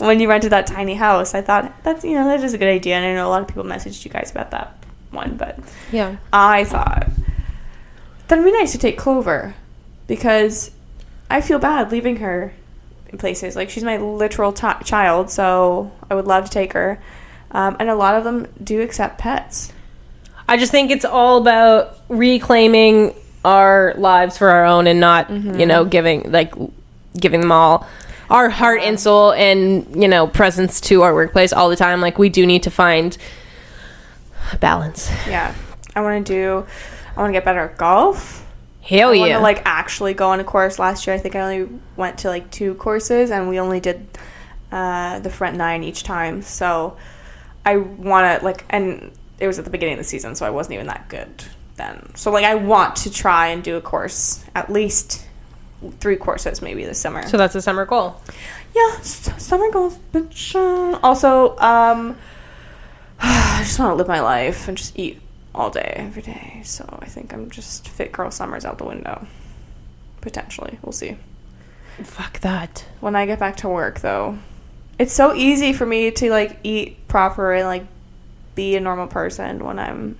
when you rented that tiny house. I thought that is a good idea, and I know a lot of people messaged you guys about that one, but yeah, I thought that'd be nice to take Clover, because I feel bad leaving her in places. Like, she's my literal child, so I would love to take her. And a lot of them do accept pets. I just think it's all about reclaiming our lives for our own, and not, giving them all our heart and soul and, presence to our workplace all the time. Like, we do need to find balance. Yeah. I want to get better at golf. Hell yeah. I want to, actually go on a course. Last year, I think I only went to, 2 courses, and we only did the front 9 each time. So I want to, and it was at the beginning of the season, so I wasn't even that good then. So, I want to try and do a course, at least 3 courses maybe this summer. So that's a summer goal. Yeah, summer goals, bitch. Also, I just want to live my life and just eat all day, every day. So I think I'm just fit girl summer's out the window. Potentially. We'll see. Fuck that. When I get back to work, though, it's so easy for me to, eat proper and, be a normal person when I'm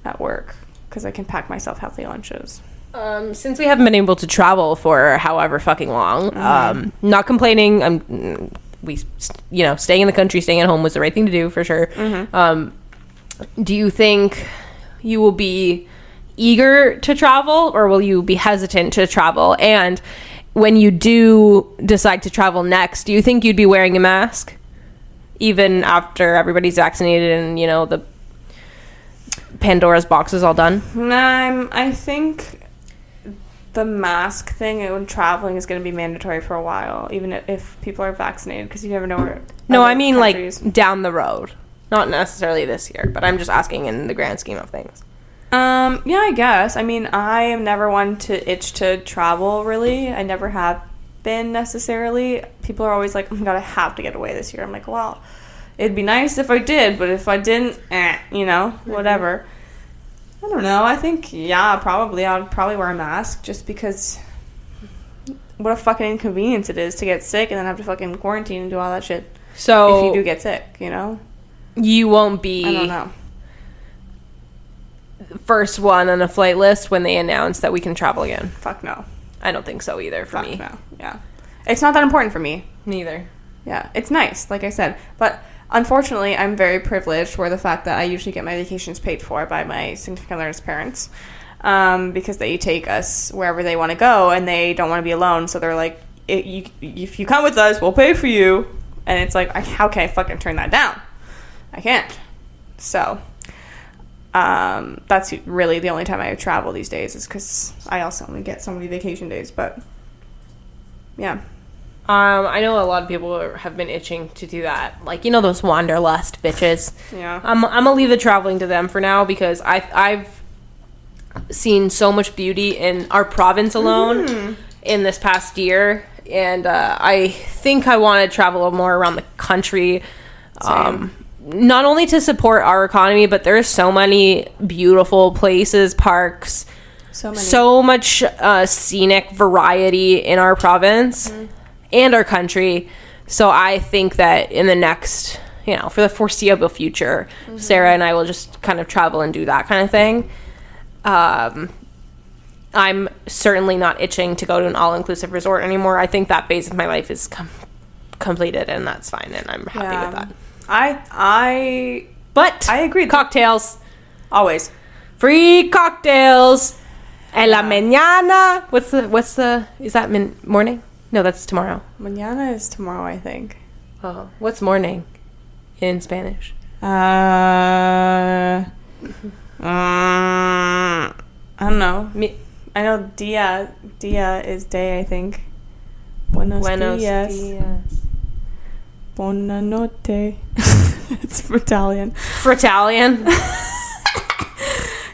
at work, because I can pack myself healthy lunches. Since we haven't been able to travel for however fucking long, not complaining. Staying in the country, staying at home was the right thing to do, for sure. Do you think you will be eager to travel, or will you be hesitant to travel? And when you do decide to travel next, do you think you'd be wearing a mask, even after everybody's vaccinated and, the Pandora's box is all done? I think the mask thing when traveling is going to be mandatory for a while, even if people are vaccinated, because you never know where. No, I mean countries. Down the road, not necessarily this year, but I'm just asking in the grand scheme of things. Yeah, I guess. I mean, I am never one to itch to travel, really. I never have been necessarily. People are always like, oh my god, I have to get away this year. I'm like, well, it'd be nice if I did, but if I didn't, whatever. I don't know. I think, yeah, probably. I'd probably wear a mask, just because what a fucking inconvenience it is to get sick and then have to fucking quarantine and do all that shit. So if you do get sick, you won't be, I don't know, first one on a flight list when they announce that we can travel again. Fuck no. I don't think so either for me. No. Yeah. It's not that important for me. Neither. Yeah. It's nice, like I said. But unfortunately, I'm very privileged for the fact that I usually get my vacations paid for by my significant other's parents, because they take us wherever they want to go, and they don't want to be alone. So they're like, if you come with us, we'll pay for you. And it's like, how can I fucking turn that down? I can't. So that's really the only time I travel these days, is because I also only get so many vacation days. But yeah. I know a lot of people have been itching to do that. Those wanderlust bitches. Yeah. I'm gonna leave the traveling to them for now, because I've seen so much beauty in our province alone in this past year, and I think I want to travel more around the country. Not only to support our economy, but there's so many beautiful places, parks, so much scenic variety in our province and our country. So I think that in the next, for the foreseeable future, Sarah and I will just kind of travel and do that kind of thing. I'm certainly not itching to go to an all-inclusive resort anymore. I think that phase of my life is completed, and that's fine, and I'm happy with that. But I agree. Cocktails. Always. Free cocktails. En la mañana. What's the, is that morning? No, that's tomorrow. Mañana is tomorrow, I think. Oh, what's morning in Spanish? I don't know. I know dia is day, I think. Buenos dias. Buonanotte. It's Fritalian. Fritalian?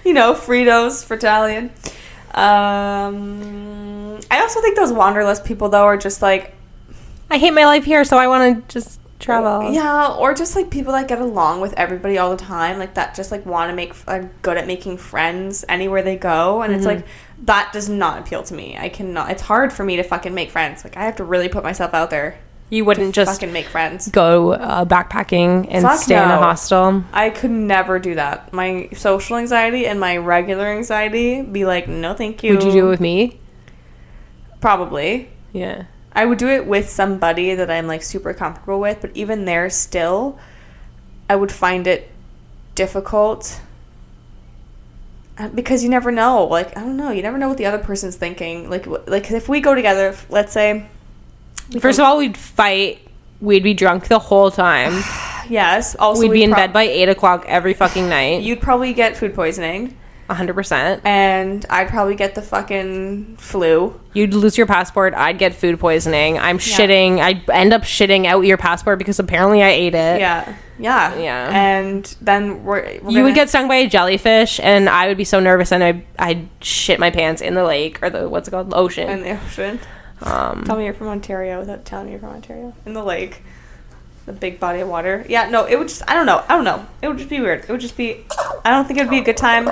Fritos, Fritalian. I also think those wanderlust people, though, are just like, I hate my life here, so I want to just travel. Yeah, or just like people that get along with everybody all the time, like that just like want to are good at making friends anywhere they go, and it's like, that does not appeal to me. I cannot. It's hard for me to fucking make friends. Like, I have to really put myself out there You wouldn't just fucking make friends. Go backpacking and stay in a hostel? I could never do that. My social anxiety and my regular anxiety be like, no, thank you. Would you do it with me? Probably. Yeah. I would do it with somebody that I'm like super comfortable with, but even there still, I would find it difficult because you never know. Like, I don't know. You never know what the other person's thinking. Like if we go together, let's say. First of all, we'd fight. We'd be drunk the whole time. Yes. Also, we'd be in bed by 8 o'clock every fucking night. You'd probably get food poisoning. 100%. And I'd probably get the fucking flu. You'd lose your passport. I'd get food poisoning. Shitting. I'd end up shitting out your passport because apparently I ate it. Yeah. And then you would get stung by a jellyfish, and I would be so nervous, and I'd shit my pants in the lake, or the ocean. In the ocean. Tell me you're from Ontario without telling me you're from Ontario. In the lake. The big body of water. Yeah, no, it would just, I don't know. It would just be weird. It would just be, I don't think it would be a good time.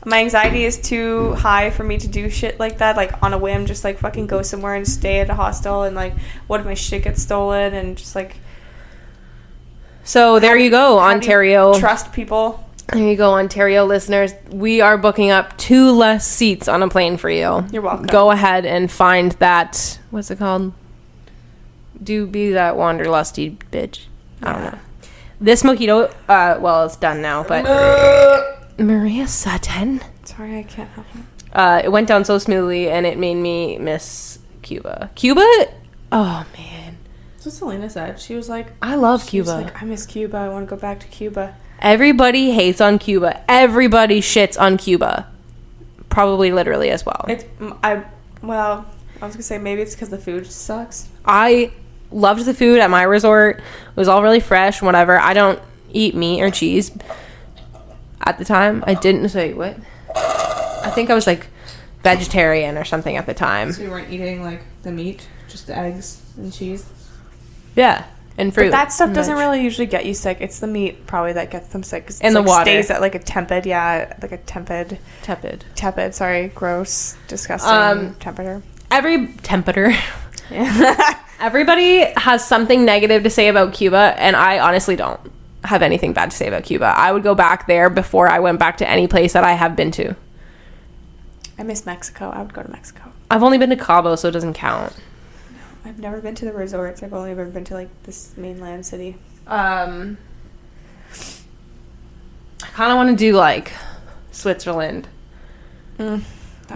My anxiety is too high for me to do shit like that, like on a whim, just like fucking go somewhere and stay at a hostel, and like, what if my shit gets stolen, and just like. So there you go, Ontario. Trust people. There you go, Ontario listeners. We are booking up 2 less seats on a plane for you. You're welcome. Go ahead and find that, what's it called? Do be that wanderlusty bitch. I don't know. This mojito, well, it's done now, but Maria Sutton. Sorry, I can't help it. It went down so smoothly, and it made me miss Cuba. Oh, man. That's what Selena said. She was like, I love Cuba. Like, I miss Cuba. I want to go back to Cuba. Everybody hates on Cuba. Everybody shits on Cuba. Probably literally as well. I was going to say maybe it's because the food sucks. I loved the food at my resort. It was all really fresh, whatever. I don't eat meat or cheese. At the time, I didn't say what? I think I was like vegetarian or something at the time. So you weren't eating like the meat, just the eggs and cheese? Yeah, and fruit. But that stuff doesn't really usually get you sick. It's the meat probably that gets them sick. And the water stays at like a tepid, sorry, gross, disgusting temperature. Everybody has something negative to say about Cuba, and I honestly don't have anything bad to say about Cuba. I would go back there before I went back to any place that I have been to. I miss Mexico. I would go to Mexico. I've only been to Cabo, so it doesn't count. No, I've never been to the resorts. I've only ever been to like this mainland city. I kind of want to do like Switzerland. That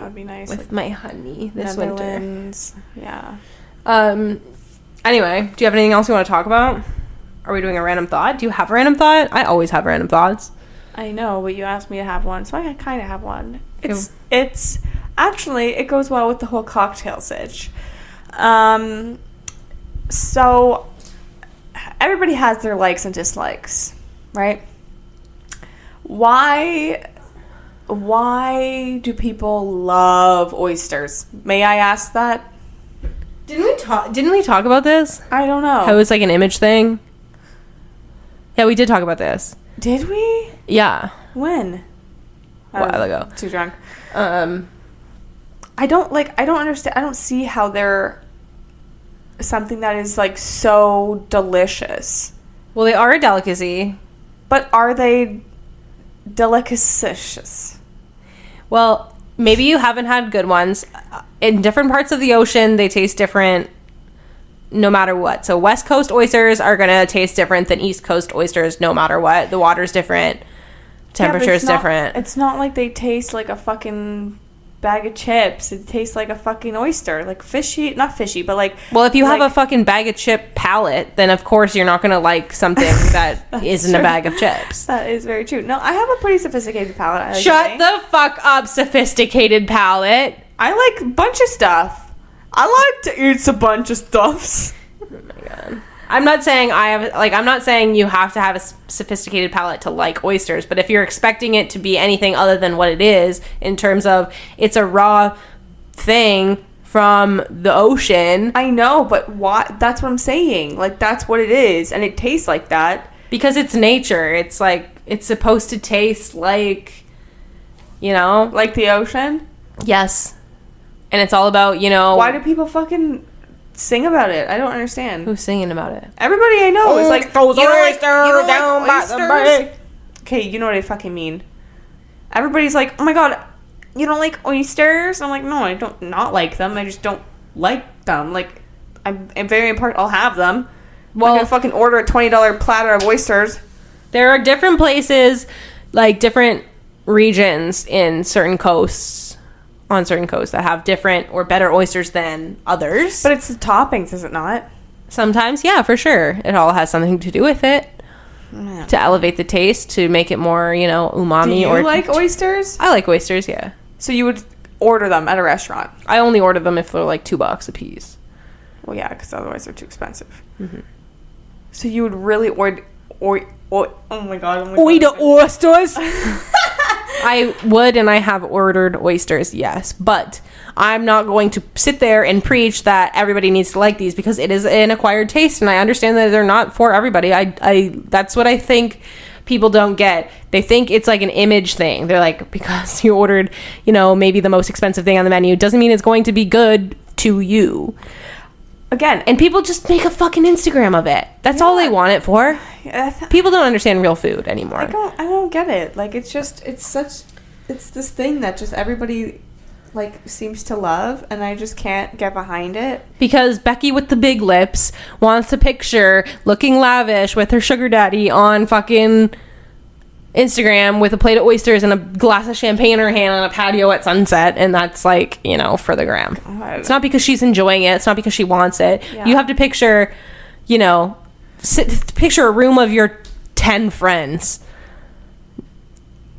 would be nice. With like, my honey this Netherlands. winter. Yeah. Anyway, do you have anything else you want to talk about? Are we doing a random thought? Do you have a random thought? I always have random thoughts. I know, but you asked me to have one, so I kind of have one. It's actually, it goes well with the whole cocktail sitch. So everybody has their likes and dislikes, right? Why do people love oysters? May I ask that? Didn't we talk about this? I don't know. How it's like an image thing? Yeah, we did talk about this. Did we? Yeah. When? A while ago. Too drunk. I don't understand. I don't see how they're something that is like so delicious. Well, they are a delicacy. But are they delicicious? Well, maybe you haven't had good ones. In different parts of the ocean, they taste different no matter what. So West Coast oysters are going to taste different than East Coast oysters no matter what. The water's different. Temperature's different. It's not like they taste like a fucking bag of chips. It tastes like a fucking oyster. Like fishy. Not fishy, but like... Well, if you have a fucking bag of chip palate, then of course you're not going to like something that isn't true. A bag of chips. That is very true. No, I have a pretty sophisticated palate. Shut the fuck up, sophisticated palate. I like a bunch of stuff. I like to eat a bunch of stuffs. Oh my god. I'm not saying you have to have a sophisticated palate to like oysters, but if you're expecting it to be anything other than what it is, in terms of it's a raw thing from the ocean. I know, but why? That's what I'm saying. Like, that's what it is, and it tastes like that. Because it's nature. It's like, it's supposed to taste like, you know? Like the ocean? Yes. And it's all about, you know... Why do people fucking sing about it. I don't understand. Who's singing about it? Everybody I know is like, those you don't like down by the bay. Okay, you know what I fucking mean. Everybody's like, oh my god, you don't like oysters? I'm like, no, I don't not like them. I just don't like them. Like, I'm very important. I'll have them. Well, I'm gonna fucking order a $20 platter of oysters. There are different places, like different regions in certain coasts, on certain coasts that have different or better oysters than others. But it's the toppings, is it not? Sometimes, yeah, for sure. It all has something to do with it. Yeah. To elevate the taste, to make it more, umami. Do you like oysters? I like oysters, yeah. So you would order them at a restaurant? I only order them if they're like $2 a piece. Well, yeah, because otherwise they're too expensive. Mm-hmm. So you would really order... oh my god. Oysters? I would, and I have ordered oysters, yes. But I'm not going to sit there and preach that everybody needs to like these, because it is an acquired taste, and I understand that they're not for everybody. I that's what I think people don't get. They think it's like an image thing. They're like, because you ordered, maybe the most expensive thing on the menu doesn't mean it's going to be good to you. Again, and people just make a fucking Instagram of it. That's all they want it for. People don't understand real food anymore. I don't get it. Like, it's this thing that just everybody like seems to love, and I just can't get behind it. Because Becky with the big lips wants a picture looking lavish with her sugar daddy on fucking Instagram with a plate of oysters and a glass of champagne in her hand on a patio at sunset, and that's like, for the gram. God. It's not because she's enjoying it. It's not because she wants it. Yeah. You have to picture, picture a room of your 10 friends.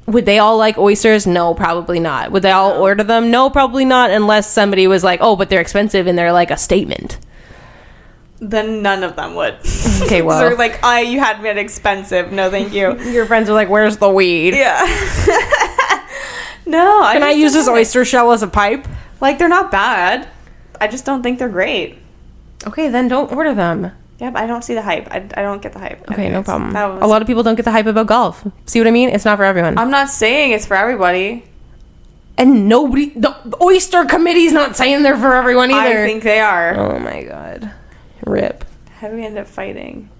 Would they all like oysters? No, probably not. Would they all order them? No, probably not, unless somebody was like, oh, but they're expensive and they're like a statement. Then none of them would. Okay, well. They're like, you had me at expensive. No, thank you. Your friends are like, where's the weed? Yeah. No. Can I use this oyster shell as a pipe? Like, they're not bad. I just don't think they're great. Okay, then don't order them. Yeah, but I don't see the hype. I don't get the hype. Okay, anyways, no problem. A lot of people don't get the hype about golf. See what I mean? It's not for everyone. I'm not saying it's for everybody. And the oyster committee's not saying they're for everyone either. I think they are. Oh my god. Rip. How do we end up fighting?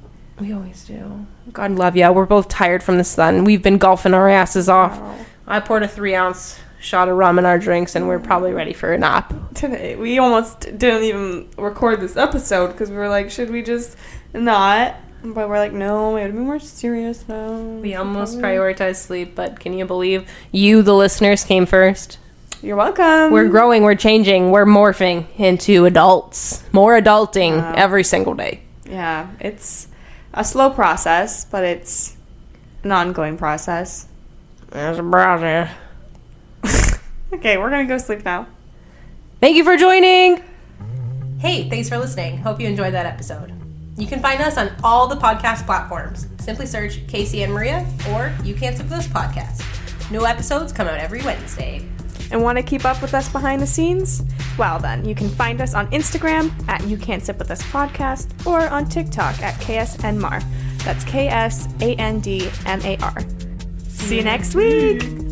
We always do. God love ya. We're both tired from the sun. We've been golfing our asses off. Wow. I poured a 3-ounce shot of rum in our drinks, and we're probably ready for a nap. Today, we almost didn't even record this episode because we were like, should we just not? But we're like, no, we have to be more serious now. We almost prioritized sleep, but can you believe you, the listeners, came first? You're welcome. We're growing, we're changing, we're morphing into adults. More adulting every single day. Yeah, it's a slow process, but it's an ongoing process. There's a browser. Okay, we're going to go sleep now. Thank you for joining. Hey, thanks for listening. Hope you enjoyed that episode. You can find us on all the podcast platforms. Simply search Casey and Maria or You Can't Sip This Podcast. New episodes come out every Wednesday. And want to keep up with us behind the scenes? Well then, you can find us on Instagram at You Can't Sip With Us Podcast or on TikTok at KSNMar. That's KSANDMAR. See you next week!